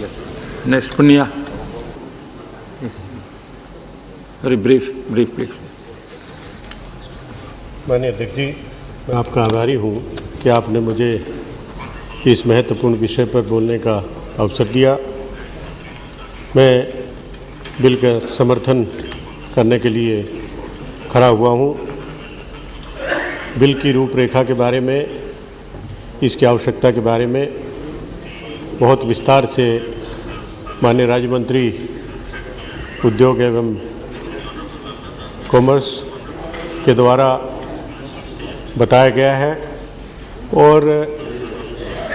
Next, Punya. Very brief, please. माननीय अध्यक्ष जी, मैं आपका आभारी हूँ कि आपने मुझे इस महत्वपूर्ण विषय पर बोलने का अवसर दिया। मैं बिल का समर्थन करने के लिए खड़ा हुआ हूँ। बिल की रूपरेखा के बारे में, इसकी आवश्यकता के बारे में बहुत विस्तार से माननीय राज्य मंत्री उद्योग एवं कॉमर्स के द्वारा बताया गया है और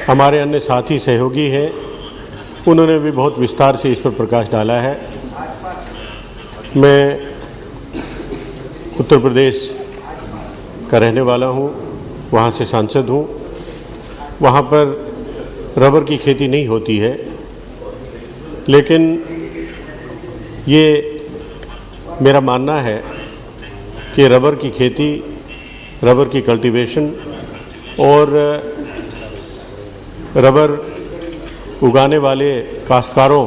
हमारे अन्य साथी सहयोगी हैं, उन्होंने भी बहुत विस्तार से इस पर प्रकाश डाला है। मैं उत्तर प्रदेश का रहने वाला हूँ, वहाँ से सांसद हूँ। वहाँ पर रबर की खेती नहीं होती है, लेकिन ये मेरा मानना है कि रबर की खेती, रबर की कल्टीवेशन और रबर उगाने वाले काश्तकारों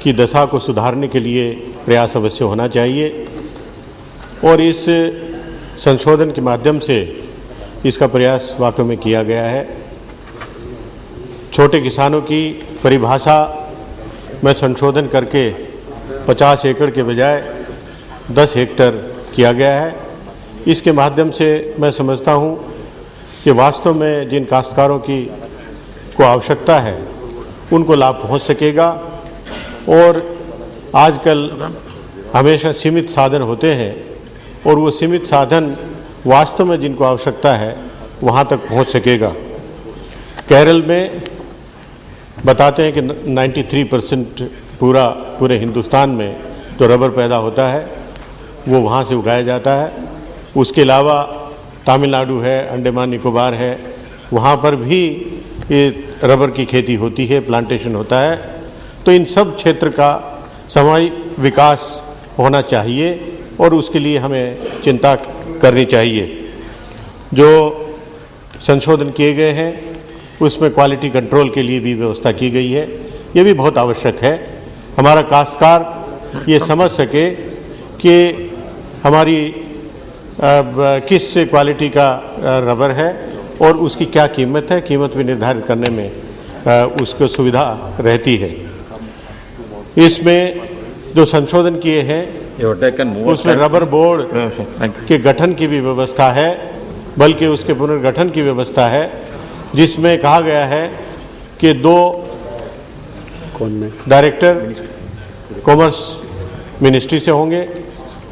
की दशा को सुधारने के लिए प्रयास अवश्य होना चाहिए और इस संशोधन के माध्यम से इसका प्रयास वाकई में किया गया है। छोटे किसानों की परिभाषा में संशोधन करके 50 एकड़ के बजाय 10 हेक्टेयर किया गया है। इसके माध्यम से मैं समझता हूँ कि वास्तव में जिन काश्तकारों को आवश्यकता है उनको लाभ पहुँच सकेगा और आजकल हमेशा सीमित साधन होते हैं और वो सीमित साधन वास्तव में जिनको आवश्यकता है वहाँ तक पहुँच सकेगा। केरल में बताते हैं कि 93% पूरे हिंदुस्तान में जो रबर पैदा होता है वो वहाँ से उगाया जाता है। उसके अलावा तमिलनाडु है, अंडमान निकोबार है, वहाँ पर भी ये रबर की खेती होती है, प्लांटेशन होता है। तो इन सब क्षेत्र का सामूहिक विकास होना चाहिए और उसके लिए हमें चिंता करनी चाहिए। जो संशोधन किए गए हैं उसमें क्वालिटी कंट्रोल के लिए भी व्यवस्था की गई है, ये भी बहुत आवश्यक है। हमारा काश्तकार ये समझ सके कि हमारी किस क्वालिटी का रबर है और उसकी क्या कीमत है, कीमत भी निर्धारित करने में उसको सुविधा रहती है। इसमें जो संशोधन किए हैं उसमें रबर बोर्ड के गठन की भी व्यवस्था है, बल्कि उसके पुनर्गठन की व्यवस्था है, जिसमें कहा गया है कि 2 डायरेक्टर कॉमर्स मिनिस्ट्री से होंगे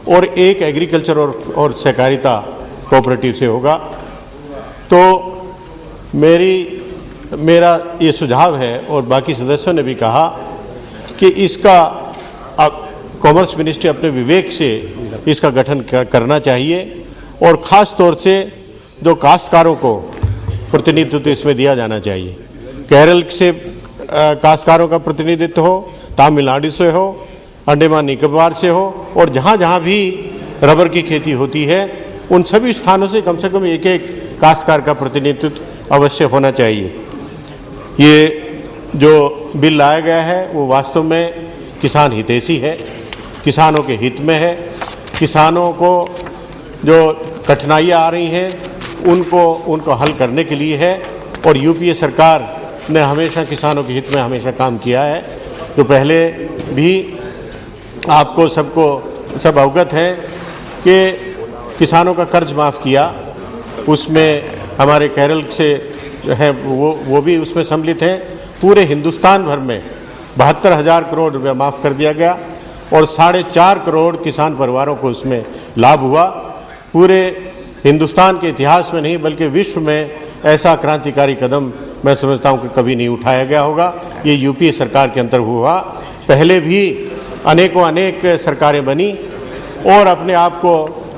और 1 एग्रीकल्चर और सहकारिता कोऑपरेटिव से होगा। तो मेरा ये सुझाव है और बाकी सदस्यों ने भी कहा कि इसका कॉमर्स मिनिस्ट्री अपने विवेक से इसका गठन करना चाहिए और ख़ास तौर से जो काश्तकारों को प्रतिनिधित्व इसमें दिया जाना चाहिए। केरल से काश्तकारों का प्रतिनिधित्व हो, तमिलनाडु से हो, अंडमान निकोबार से हो और जहाँ जहाँ भी रबर की खेती होती है उन सभी स्थानों से कम 1 काश्तकार का प्रतिनिधित्व अवश्य होना चाहिए। ये जो बिल लाया गया है वो वास्तव में किसान हितैषी है, किसानों के हित में है। किसानों को जो कठिनाइयाँ आ रही हैं उनको हल करने के लिए है और यूपीए सरकार ने हमेशा किसानों के हित में हमेशा काम किया है। तो पहले भी आपको सब अवगत है कि किसानों का कर्ज माफ़ किया, उसमें हमारे केरल से हैं वो भी उसमें सम्मिलित हैं। पूरे हिंदुस्तान भर में 72,000 करोड़ रुपया माफ़ कर दिया गया और 4.5 करोड़ किसान परिवारों को उसमें लाभ हुआ। पूरे हिंदुस्तान के इतिहास में नहीं बल्कि विश्व में ऐसा क्रांतिकारी कदम मैं समझता हूँ कि कभी नहीं उठाया गया होगा। ये यूपीए सरकार के अंदर हुआ। पहले भी अनेक सरकारें बनी और अपने आप को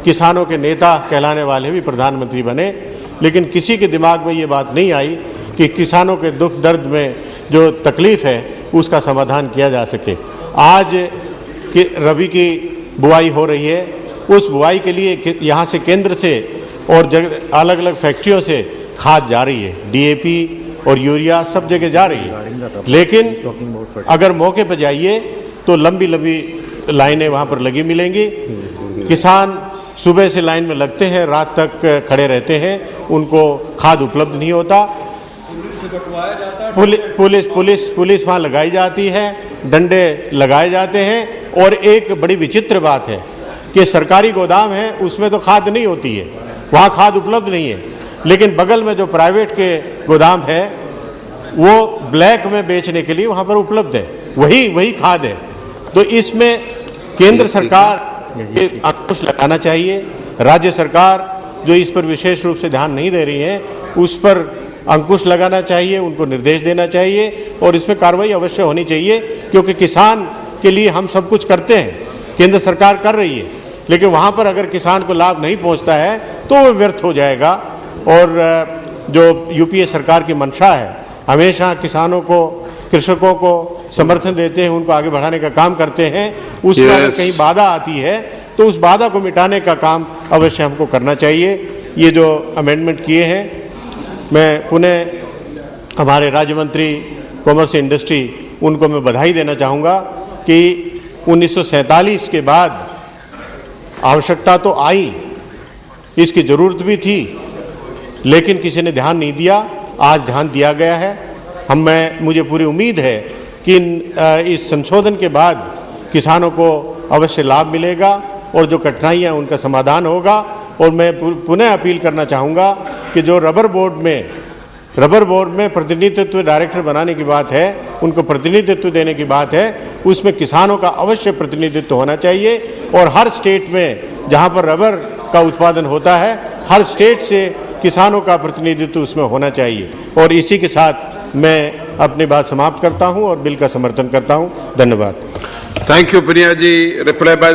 किसानों के नेता कहलाने वाले भी प्रधानमंत्री बने, लेकिन किसी के दिमाग में ये बात नहीं आई कि किसानों के दुख दर्द में जो तकलीफ़ है उसका समाधान किया जा सके। आज कि रबी की बुआई हो रही है, उस बुआई के लिए यहाँ से केंद्र से और अलग अलग फैक्ट्रियों से खाद जा रही है, डीएपी और यूरिया सब जगह जा रही है, लेकिन अगर मौके पर जाइए तो लंबी लंबी लाइनें वहाँ पर लगी मिलेंगी। किसान सुबह से लाइन में लगते हैं, रात तक खड़े रहते हैं, उनको खाद उपलब्ध नहीं होता। पुलिस वहाँ लगाई जाती है, डंडे लगाए जाते हैं। और एक बड़ी विचित्र बात है कि सरकारी गोदाम है, उसमें तो खाद नहीं होती है, वहाँ खाद उपलब्ध नहीं है, लेकिन बगल में जो प्राइवेट के गोदाम है वो ब्लैक में बेचने के लिए वहाँ पर उपलब्ध है, वही खाद है। तो इसमें केंद्र सरकार ये अंकुश लगाना चाहिए। राज्य सरकार जो इस पर विशेष रूप से ध्यान नहीं दे रही है, उस पर अंकुश लगाना चाहिए, उनको निर्देश देना चाहिए और इसमें कार्रवाई अवश्य होनी चाहिए, क्योंकि किसान के लिए हम सब कुछ करते हैं, केंद्र सरकार कर रही है, लेकिन वहाँ पर अगर किसान को लाभ नहीं पहुँचता है तो वो व्यर्थ हो जाएगा। और जो यूपीए सरकार की मंशा है, हमेशा किसानों को, कृषकों को समर्थन देते हैं, उनको आगे बढ़ाने का काम करते हैं, उसमें अगर कहीं बाधा आती है तो उस बाधा को मिटाने का काम अवश्य हमको करना चाहिए। ये जो अमेंडमेंट किए हैं, मैं पुनः हमारे राज्य मंत्री कॉमर्स इंडस्ट्री, उनको मैं बधाई देना चाहूँगा कि 1947 के बाद आवश्यकता तो आई, इसकी ज़रूरत भी थी, लेकिन किसी ने ध्यान नहीं दिया। आज ध्यान दिया गया है। मुझे पूरी उम्मीद है कि इस संशोधन के बाद किसानों को अवश्य लाभ मिलेगा और जो कठिनाइयाँ उनका समाधान होगा। और मैं पुनः अपील करना चाहूँगा कि जो रबर बोर्ड में प्रतिनिधित्व डायरेक्टर बनाने की बात है, उनको प्रतिनिधित्व देने की बात है, उसमें किसानों का अवश्य प्रतिनिधित्व होना चाहिए। और हर स्टेट में जहाँ पर रबर का उत्पादन होता है, हर स्टेट से किसानों का प्रतिनिधित्व उसमें होना चाहिए। और इसी के साथ मैं अपनी बात समाप्त करता हूं और बिल का समर्थन करता हूं। धन्यवाद। Thank you Punia ji. Reply bye